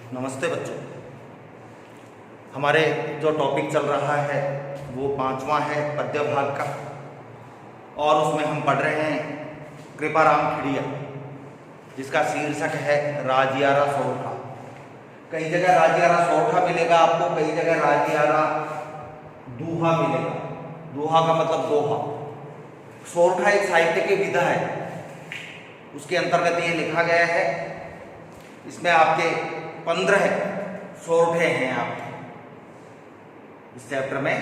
नमस्ते बच्चों। हमारे जो टॉपिक चल रहा है वो 5वां है पद्य भाग का, और उसमें हम पढ़ रहे हैं कृपाराम खिड़िया, जिसका शीर्षक है राजियारा सोरठा। कई जगह राजियारा सोरठा मिलेगा आपको, कई जगह राजियारा दूहा मिलेगा। दूहा का मतलब दोहा। सोरठा एक साहित्य की विधा है, उसके अंतर्गत ये लिखा गया है। इसमें आपके 15 सोरठे हैं। आपके इस चैप्टर में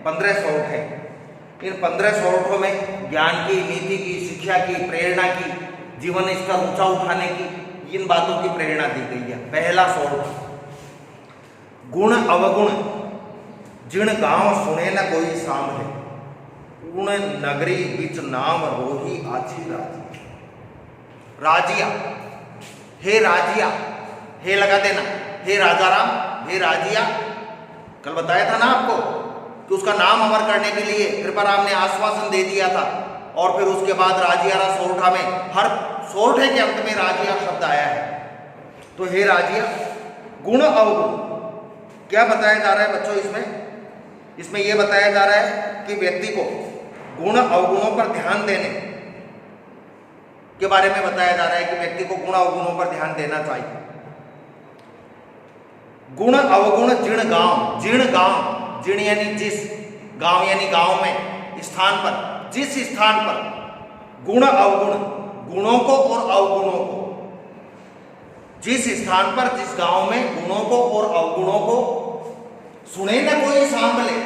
15 सोरठे। इन 15 सोरठों में ज्ञान की, नीति की, शिक्षा की, प्रेरणा की, जीवन स्तर ऊंचा उठाने की, इन बातों की प्रेरणा दी गई है। पहला सोरठा, गुण अवगुण जिण गांव सुने न कोई सांभले, उण नगरी बिच नाम रोही आछी राजिया। राजिया, हे राजिया, हे लगा देना, हे राजाराम, हे राजिया। कल बताया था ना आपको कि उसका नाम अमर करने के लिए कृपाराम ने आश्वासन दे दिया था, और फिर उसके बाद राजियारा सोरठा में हर सोरठे के अंत में राजिया शब्द आया है। तो हे राजिया, गुण अवगुण क्या बताया जा रहा है बच्चों? इसमें यह बताया जा रहा है कि व्यक्ति को गुण अवगुणों पर ध्यान देने के बारे में बताया जा रहा है कि व्यक्ति को गुण अवगुणों पर ध्यान देना चाहिए। गुण अवगुण जिण गांव, जिण गांव, जिण यानी जिस, गांव यानी गांव में, स्थान पर, जिस स्थान पर गुण अवगुण, गुणों को और अवगुणों को, जिस स्थान पर, जिस गांव में गुणों को और अवगुणों को सुने न कोई सांभले,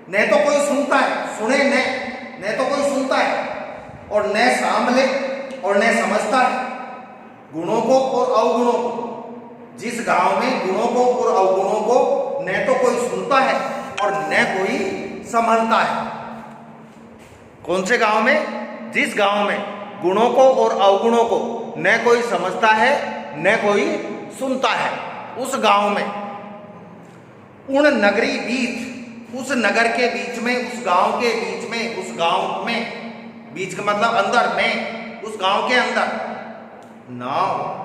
न तो कोई सुनता है, सुने न तो कोई सुनता है, और न सांभले और न समझता है गुणों को और अवगुणों को। जिस गांव में गुणों को और अवगुणों को न तो कोई सुनता है और न कोई संभलता है। कौन से गांव में? जिस गांव में गुणों को और अवगुणों को न कोई समझता है न कोई सुनता है, उस गांव में, उन नगरी बीच, उस नगर के बीच में, उस गांव के बीच में, उस गांव में, बीच का मतलब अंदर में, उस गांव के अंदर नाव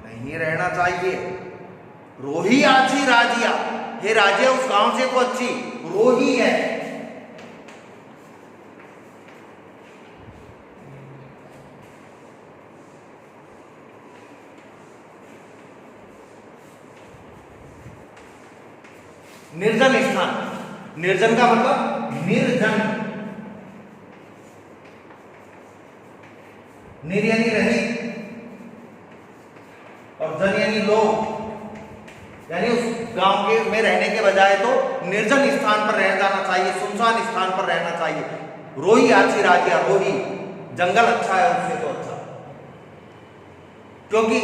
नहीं रहना चाहिए। रोही आछी राजिया, हे राजिया उस गांव से तो अच्छी रोही है। निर्जन स्थान, निर्जन का मतलब निर्जन, निर यानी रहित और जन यानी लोग, यानी उस गांव के में रहने के बजाय तो निर्जन स्थान पर रह जाना चाहिए, सुनसान स्थान पर रहना चाहिए। रोही आछी राजिया, रोही जंगल अच्छा है उससे तो अच्छा, क्योंकि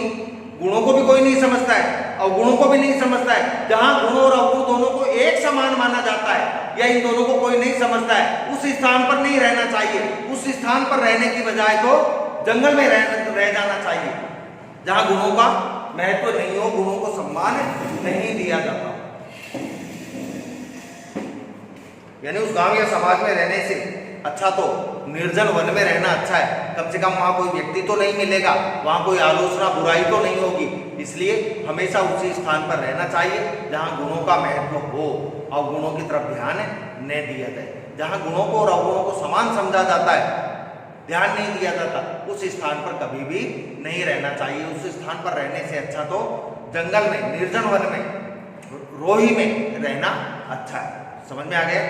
गुणों को भी कोई नहीं समझता है, अवगुणों को भी नहीं समझता है। जहां गुण और अवगुण दोनों को एक समान माना जाता है या इन दोनों को कोई नहीं समझता है, उस स्थान पर नहीं रहना चाहिए। उस स्थान पर रहने की बजाय तो जंगल में रह जाना चाहिए, जहां गुणों का महत्व नहीं हो, गुणों को सम्मान नहीं दिया जाता। यानी उस गांव या समाज में रहने से अच्छा तो निर्जन वन में रहना अच्छा है। कम से कम वहां कोई व्यक्ति तो नहीं मिलेगा, वहां कोई आलोचना, बुराई तो नहीं होगी। इसलिए हमेशा उसी स्थान पर रहना चाहिए जहां गुणों का महत्व हो, अवगुणों की तरफ ध्यान न दिया जाए। जहां गुणों को और अवगुणों को समान समझा जाता है, ध्यान नहीं दिया जाता, उस स्थान पर कभी भी नहीं रहना चाहिए। उस स्थान पर रहने से अच्छा तो जंगल में, निर्जन वन में, रोही में रहना अच्छा है। समझ में आ गया?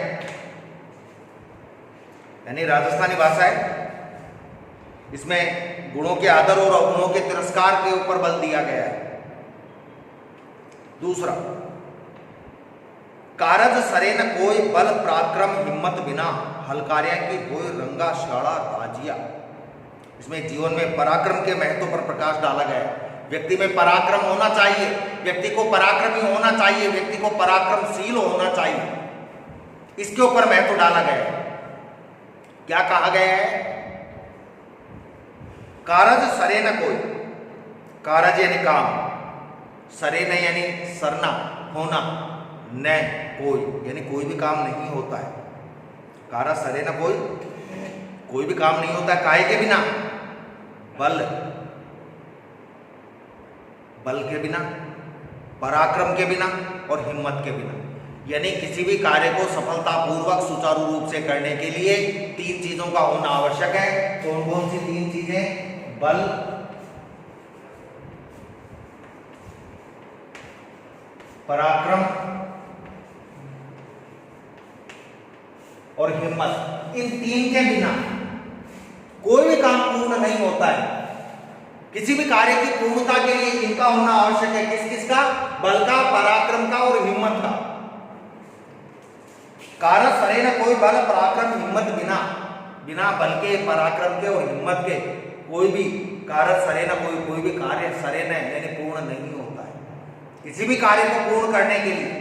यानी राजस्थानी भाषा है, इसमें गुणों के आदर और अवगुणों के तिरस्कार के ऊपर बल दिया गया है। दूसरा, कारज सरे न कोई बल पराक्रम हिम्मत बिना, हलकार्या की होय रंगा शाड़ा राजिया। इसमें जीवन में पराक्रम के महत्व पर प्रकाश डाला गया है। व्यक्ति में पराक्रम होना चाहिए, व्यक्ति को पराक्रमी होना चाहिए, व्यक्ति को पराक्रमशील होना चाहिए, इसके ऊपर महत्व डाला गया है। क्या कहा गया है? कारज सरे न कोई, कारज यानी काम, सरे न यानी सरना, होना, न कोई यानी कोई भी काम नहीं होता है। कारज सरे न कोई, कोई भी काम नहीं होता है काहे के बिना? बल, बल के बिना पराक्रम के बिना और हिम्मत के बिना। यानी किसी भी कार्य को सफलतापूर्वक सुचारू रूप से करने के लिए 3 चीजों का होना आवश्यक है। कौन कौन सी 3 चीजें? बल, पराक्रम और हिम्मत। इन 3 के बिना कोई भी काम पूर्ण नहीं होता है। किसी भी कार्य की पूर्णता के लिए इनका होना आवश्यक है। किस किस का? बल का, पराक्रम का और हिम्मत का। कार्य सरे न कोई बल पराक्रम हिम्मत बिना, बिना बल के, पराक्रम के और हिम्मत के कोई भी कार्य सरे न कोई भी कार्य सरे न यानी पूर्ण नहीं होता है। किसी भी कार्य को पूर्ण करने के लिए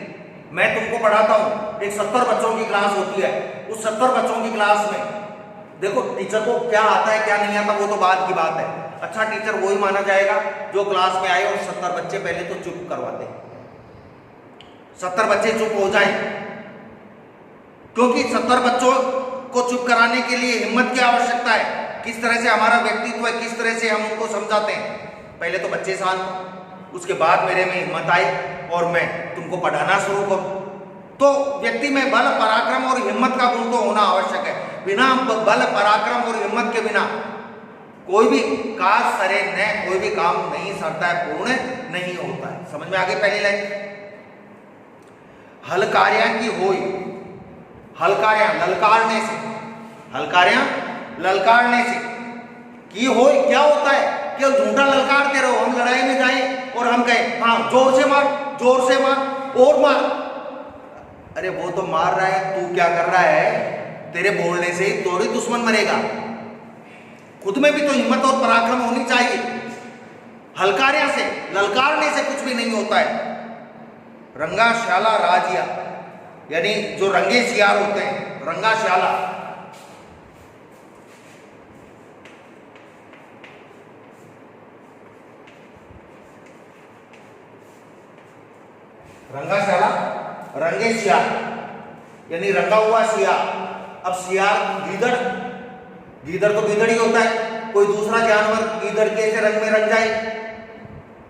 मैं तुमको पढ़ाता हूं, एक 70 बच्चों की क्लास होती है। उस 70 बच्चों की क्लास में देखो टीचर को क्या आता है क्या नहीं आता वो तो बाद की बात है। अच्छा टीचर वही माना जाएगा जो क्लास में आए और 70 बच्चे पहले तो चुप करवाते, 70 बच्चे चुप हो जाएं, क्योंकि 70 बच्चों को चुप कराने के लिए हिम्मत की आवश्यकता है। किस तरह से हमारा व्यक्तित्व है, किस तरह से हम उनको समझाते हैं। पहले तो बच्चे शांत, उसके बाद मेरे में हिम्मत आई और मैं तुमको पढ़ाना शुरू करूं। तो व्यक्ति में बल, पराक्रम और हिम्मत का गुण तो होना आवश्यक है। बिना बल, पराक्रम और हिम्मत के बिना कोई भी कार्य सरे न कोई भी काम नहीं सरता है, पूर्ण नहीं होता है। समझ में आगे? पहली लाइन, हल कार्या की होई, हल कार्या ललकारने से, हल कार्या ललकारने से की होई। क्या होता है कि झूठा ललकारते रहो, हम लड़ाई में जाएं और हम कहें हाँ जोर से मार, जोर से मार और मार। अरे वो तो मार रहा है, तू क्या कर रहा है? तेरे बोलने से ही थोड़ी दुश्मन मरेगा। खुद में भी तो हिम्मत और पराक्रम होनी चाहिए। हलकार्या से, ललकारने से कुछ भी नहीं होता है। रंगा श्याला राजिया यानी जो रंगे सियार होते हैं, रंगा श्याला, रंगा श्याला, रंगे सियार यानी रंगा हुआ सियार। अब सियार गीदड़, गीदड़ तो गीदड़ ही होता है। कोई दूसरा जानवर गीदड़ के से रंग में रंग जाए,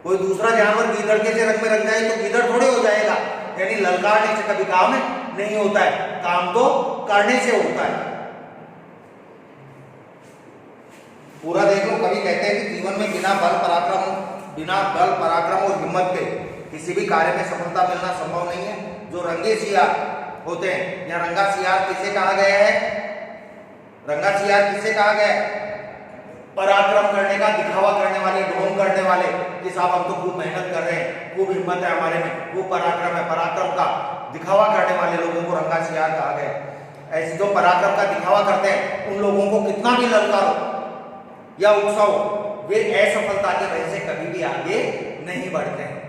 कोई दूसरा जानवर गीदड़ के से रंग में रंग जाए तो गीदड़ थोड़े हो जाएगा। यानी ललकारने से कभी काम नहीं होता है, काम तो करने से होता है। पूरा देख लो, कभी कहते हैं कि जीवन में बिना बल पराक्रम और हिम्मत के किसी भी कार्य में सफलता मिलना संभव नहीं है। जो रंगे सियार होते हैं, या रंगा सियार किसे कहा गया है? रंगा सियार किसे कहा गया है? पराक्रम करने का, दिखावा करने वाले, ढोंग करने वाले कि साहब हम तो खूब मेहनत कर रहे हैं, खूब हिम्मत है हमारे में, खूब पराक्रम है, पराक्रम का दिखावा करने वाले लोगों को रंगा सियार कहा गया। ऐसे जो पराक्रम का दिखावा करते हैं उन लोगों को कितना भी ललकारो या उकसाओ, वे असफलता की वजह से कभी भी आगे नहीं बढ़ते हैं।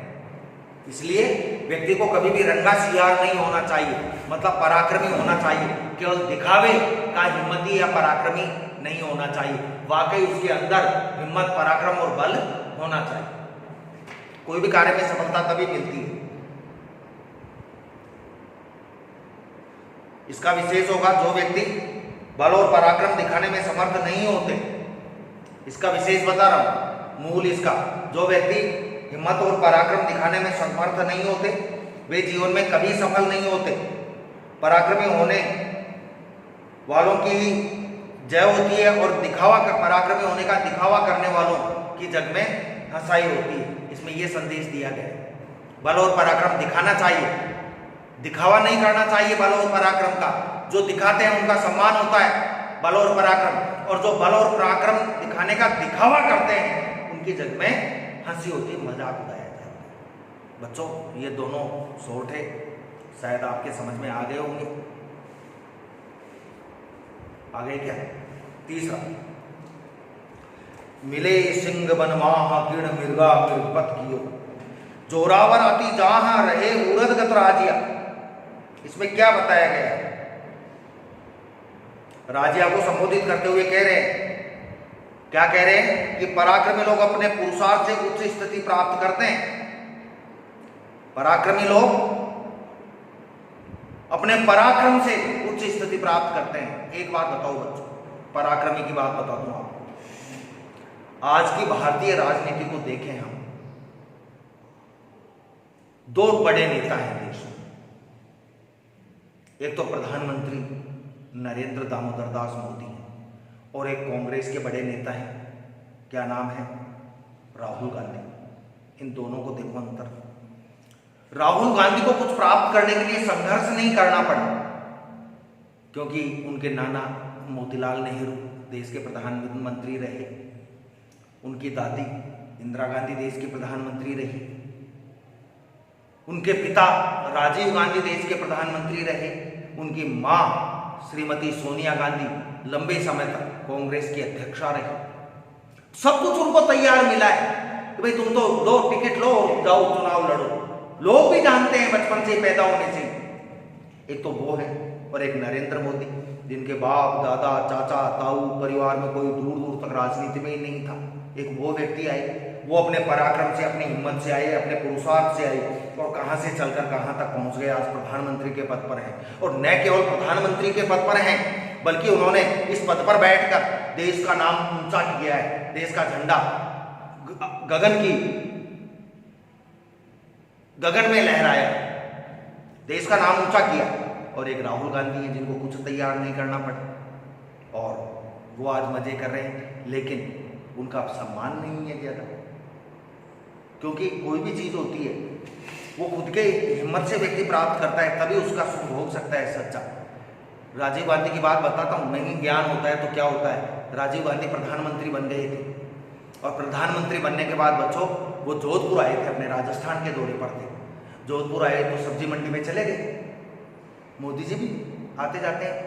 इसलिए व्यक्ति को कभी भी रंगा सियार नहीं होना चाहिए, मतलब पराक्रमी होना चाहिए। केवल दिखावे का हिम्मती या पराक्रमी नहीं होना चाहिए। वाकई उसके अंदर हिम्मत, पराक्रम और बल होना चाहिए। कोई भी कार्य में सफलता तभी मिलती है। इसका विशेष होगा जो व्यक्ति बल और पराक्रम दिखाने में समर्थ नहीं होते। इसका विशेष बता रहा हूं, मूल इसका, जो व्यक्ति हिम्मत और पराक्रम दिखाने में समर्थ नहीं होते वे जीवन में कभी सफल नहीं होते। पराक्रमी होने वालों की जय होती है और दिखावा कर, पराक्रमी होने का दिखावा करने वालों की जग में हंसाई होती है। इसमें यह संदेश दिया गया है। बल और पराक्रम दिखाना चाहिए, दिखावा नहीं करना चाहिए बल और पराक्रम का। जो दिखाते हैं उनका सम्मान होता है, बल और पराक्रम, और जो बल और पराक्रम दिखाने का दिखावा करते हैं उनकी जग में हंसी होती है, मजाक उड़ाया जाता है। बच्चों ये दोनों शॉर्ट है, शायद आपके समझ में आ गए होंगे। आगे क्या है? तीसरा, मिले सिंह बन माह किण मिर्गा मृगपत कियो, जोरावर अति जहां रहे उरदगत राजिया। इसमें क्या बताया गया है? राजिया को संबोधित करते हुए कह रहे हैं, क्या कह रहे हैं? कि पराक्रमी लोग अपने पुरुषार्थ से उच्च स्थिति प्राप्त करते हैं। पराक्रमी लोग अपने पराक्रम से उच्च स्थिति प्राप्त करते हैं। एक बात बताओ बच्चों, पराक्रमी की बात बता दूं आपको। आज की भारतीय राजनीति को देखें हम, दो बड़े नेता हैं देश में। एक तो प्रधानमंत्री नरेंद्र दामोदर दास मोदी हैं और एक कांग्रेस के बड़े नेता हैं, क्या नाम है, राहुल गांधी। इन दोनों को देखो अंतर। राहुल गांधी को कुछ प्राप्त करने के लिए संघर्ष नहीं करना पड़ा, क्योंकि उनके नाना मोतीलाल नेहरू देश के प्रधानमंत्री रहे, उनकी दादी इंदिरा गांधी देश की प्रधानमंत्री रही, उनके पिता राजीव गांधी देश के प्रधानमंत्री रहे, उनकी मां श्रीमती सोनिया गांधी लंबे समय तक कांग्रेस की अध्यक्षा रही। सब कुछ उनको तैयार मिला है कि भाई तुम तो लो टिकट लो, जाओ चुनाव लड़ो। लोग भी जानते हैं बचपन से पैदा होने से। एक तो वो है और एक नरेंद्र मोदी, जिनके बाप दादा चाचा ताऊ परिवार में कोई दूर दूर तक राजनीति में ही नहीं था। एक वो व्यक्ति आए, वो अपने पराक्रम से, अपनी हिम्मत से आए, अपने पुरुषार्थ से आए और कहां से चलकर कहां तक पहुंच गए। आज प्रधानमंत्री के पद पर हैं और न केवल प्रधानमंत्री के पद पर हैं, बल्कि उन्होंने इस पद पर बैठकर देश का नाम ऊंचा किया है, देश का झंडा गगन में लहराया, देश का नाम ऊंचा किया। और एक राहुल गांधी है जिनको कुछ तैयार नहीं करना पड़ा और वो आज मजे कर रहे हैं, लेकिन उनका सम्मान नहीं है ज्यादा, क्योंकि कोई भी चीज होती है वो खुद के हिम्मत से व्यक्ति प्राप्त करता है, तभी उसका सुख भोग सकता है सच्चा। राजीव गांधी की बात बताता हूँ, नहीं ज्ञान होता है तो क्या होता है। राजीव गांधी प्रधानमंत्री बन गए थे और प्रधानमंत्री बनने के बाद बच्चों वो जोधपुर आए थे, अपने राजस्थान के दौरे पर थे। जोधपुर आए तो सब्जी मंडी में चले गए, मोदी जी भी आते जाते हैं,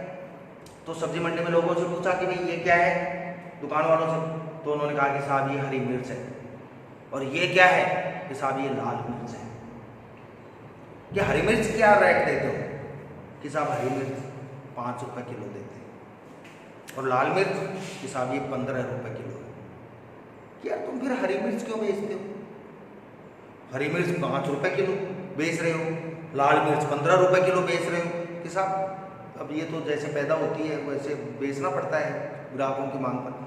तो सब्जी मंडी में लोगों से पूछा कि भाई ये क्या है, दुकान वालों से, तो उन्होंने कहा कि साहब ये हरी मिर्च है। और ये क्या है कि साहब ये लाल मिर्च है। कि हरी मिर्च क्या रेट देते हो कि साहब हरी मिर्च 5 रुपये किलो देते हैं और लाल मिर्च कि साहब ये 15 रुपये किलो है। कि यार तुम फिर हरी मिर्च क्यों बेचते हो? हरी मिर्च 5 रुपये किलो बेच रहे हो, लाल मिर्च 15 रुपये किलो बेच रहे हो। कि साहब अब ये तो जैसे पैदा होती है वैसे बेचना पड़ता है ग्राहकों की मांग पर।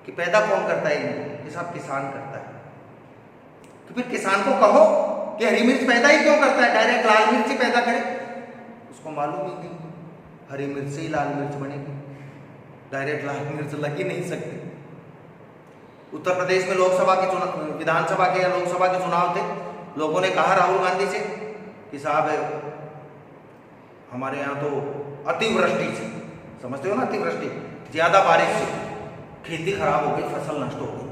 कि पैदा कौन करता है इनको? कि साहब किसान करता है। तो फिर किसान को कहो कि हरी मिर्च पैदा ही क्यों करता है, डायरेक्ट लाल मिर्च ही पैदा करे। उसको मालूम ही नहीं हरी मिर्च से ही लाल मिर्च बनेगी, डायरेक्ट लाल मिर्च लग ही नहीं सकती। उत्तर प्रदेश में लोकसभा के चुनाव, विधानसभा के या लोकसभा के चुनाव थे, लोगों ने कहा राहुल गांधी से कि साहब हमारे यहाँ तो अतिवृष्टि से, समझते हो ना अतिवृष्टि, ज्यादा बारिश से खेती खराब हो गई, फसल नष्ट हो गई।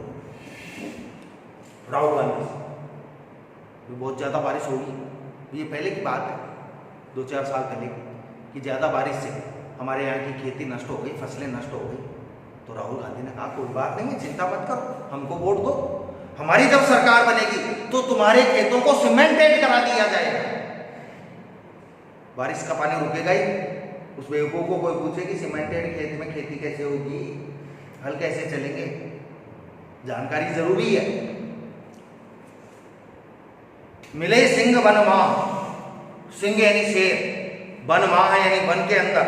राहुल गांधी से बहुत ज्यादा बारिश होगी, ये पहले की बात है 2-4 साल पहले कि ज्यादा बारिश से हमारे यहाँ की खेती नष्ट हो गई, फसलें नष्ट हो गई। तो राहुल गांधी ने कहा कोई बात नहीं है, चिंता मत करो, हमको वोट दो, हमारी जब सरकार बनेगी तो तुम्हारे खेतों को सीमेंटेड करा दिया जाएगा। बारिश का पानी रुकेगा ही। उस बेवकूफ को कोई पूछे कि सीमेंटेड खेत में खेती कैसे होगी, हल कैसे चलेंगे, जानकारी जरूरी है। मिले सिंह वन माह, सिंह यानी शेर, वन माह यानी वन के अंदर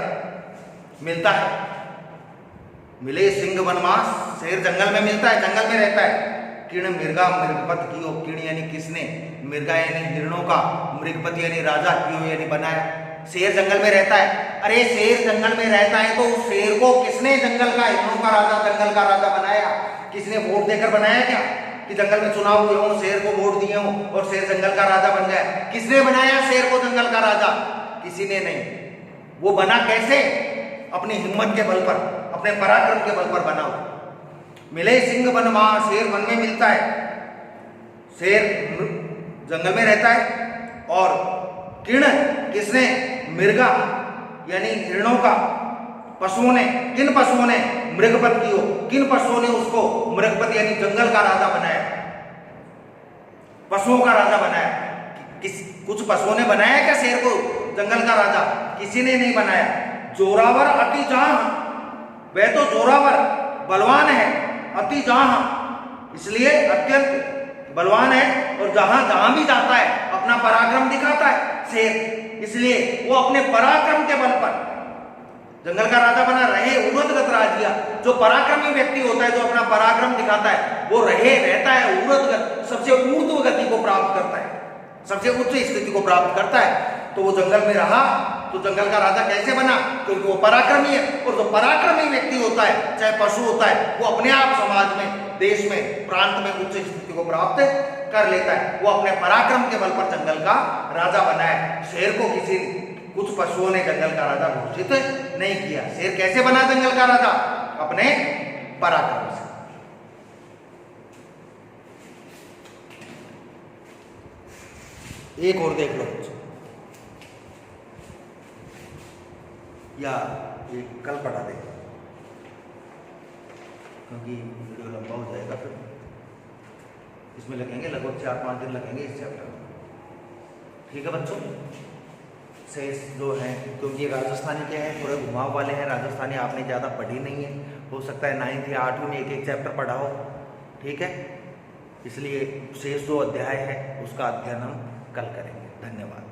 मिलता है। मिले सिंह वन माह, शेर जंगल में मिलता है, जंगल में रहता है। किण मृगा मृगपत कियो, किण यानी किसने, मृगा यानी हिरणों का, मृगपति यानी राजा, कियो यानी बनाया। शेर जंगल में रहता है। अरे शेर जंगल में रहता है तो उस शेर को किसने जंगल का, हिरणों का राजा, जंगल का राजा बनाया? किसने वोट देकर बनाया क्या कि जंगल में चुनाव हुए हों, शेर को वोट दिए हों और शेर जंगल का राजा बन गया? किसने बनाया शेर को जंगल का राजा? किसी ने नहीं। वो बना कैसे? अपनी हिम्मत के बल पर, अपने पराक्रम के बल पर बना। मिले सिंह वन माह, शेर वन में मिलता है, शेर जंगल में रहता है। और किण किसने, मृगा यानी हिरणों का, पशुओं ने, किन पशुओं ने, मृगपत कियो, किन पशुओं ने उसको मृगपति यानी जंगल का राजा बनाया, पशुओं का राजा बनाया। कुछ पशुओं ने बनाया क्या शेर को जंगल का राजा? किसी ने नहीं बनाया। जोरावर अति जाह, वह तो जोरावर बलवान है, अति जाह इसलिए अत्यंत बलवान है और जहां जहां भी जाता है अपना पराक्रम दिखाता है शेर, इसलिए वो अपने पराक्रम के बल पर जंगल का राजा बना। रहे उर्वतगत राजिया, जो पराक्रमी व्यक्ति होता है, जो अपना पराक्रम दिखाता है, वो रहता है उर्वतगत, सबसे ऊर्ध्व गति को प्राप्त करता है। सबसे उच्च स्थिति को प्राप्त करता है। तो वो जंगल में रहा तो जंगल का राजा कैसे बना? क्योंकि वो पराक्रमी है, और जो पराक्रमी व्यक्ति होता है, चाहे पशु होता है, वो अपने आप समाज में, देश में, प्रांत में उच्च स्थिति को प्राप्त कर लेता है। वो अपने पराक्रम के बल पर जंगल का राजा बना है। शेर को कुछ पशुओं ने जंगल का राजा घोषित नहीं किया। शेर कैसे बना जंगल का राजा? अपने पराक्रम से। एक और देख लो, या एक कल पढ़ा दे, क्योंकि वीडियो लंबा हो जाएगा। फिर इसमें लगेंगे लगभग 4-5 दिन लगेंगे इस चैप्टर में। ठीक है बच्चों, शेष जो है, क्योंकि ये राजस्थानी के हैं, थोड़े घुमाव वाले हैं। राजस्थानी आपने ज़्यादा पढ़ी नहीं है, हो सकता है 9th या 8वीं में एक चैप्टर पढ़ा हो। ठीक है, इसलिए शेष जो अध्याय है उसका अध्ययन हम कल करेंगे। धन्यवाद।